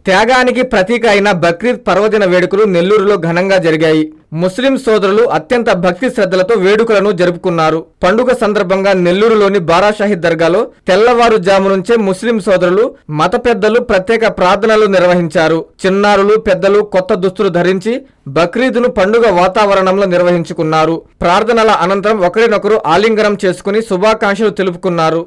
త్యాగానికి ప్రతీక అయిన బక్రీద్ పర్వదిన వేడుకలు నెల్లూరులో ఘనంగా జరిగాయి. ముస్లిం సోదరులు అత్యంత భక్తి శ్రద్ధలతో వేడుకలను జరుపుకున్నారు. పండుగ సందర్భంగా నెల్లూరులోని బారాషాహి దర్గాలో తెల్లవారుజాము నుంచే ముస్లిం సోదరులు, మత పెద్దలు ప్రత్యేక ప్రార్థనలు నిర్వహించారు. చిన్నారులు, పెద్దలు కొత్త దుస్తులు ధరించి బక్రీద్ను పండుగ వాతావరణంలో నిర్వహించుకున్నారు. ప్రార్థనల అనంతరం ఒకరినొకరు ఆలింగనం చేసుకుని శుభాకాంక్షలు తెలుపుకున్నారు.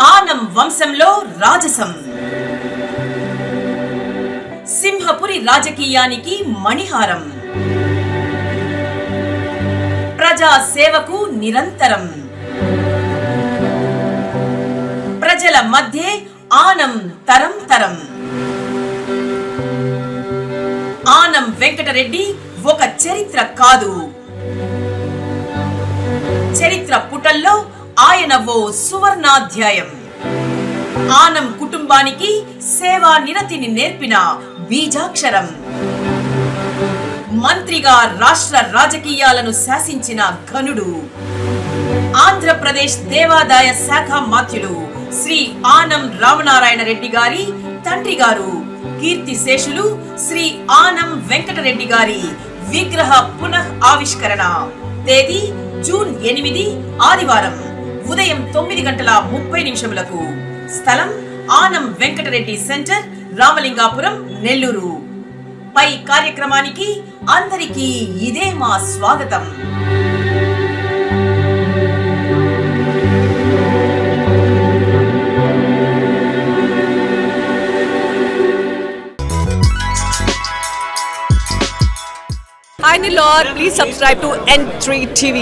ఆనం వంశంలో రాజసం. సింహపురి రాజకీయానికి మణిహారం. ప్రజా సేవకు నిరంతరం. ప్రజల మధ్య ఆనం తరం తరం. ఆనం వెంకటరెడ్డి ఒక చరిత్ర కాదు, చరిత్ర పుటల్లో ఆయన ఓ సువర్ణాధ్యాయం. ఆనం కుటుంబానికి సేవా నిరతిని నేర్పిన బీజాక్షరం. మంత్రిగా రాష్ట్ర రాజకీయాలను శాసించిన ఘనుడు. ఆంధ్రప్రదేశ్ దేవాదాయ శాఖ మాత్యులు శ్రీ ఆనం రామనారాయణ రెడ్డి గారి తండ్రి గారు కీర్తిశేషులు శ్రీ ఆనం వెంకటరెడ్డి గారి విగ్రహ పునః ఆవిష్కరణ. తేదీ జూన్ 8 ఆదివారం ఉదయం 9:30 స్థలం ఆనం వెంకటరెడ్డి సెంటర్, రామలింగాపురం, నెల్లూరు. పై కార్యక్రమానికి అందరికీ ఇదే మా స్వాగతం. Hi Nilor, please subscribe to N3 TV.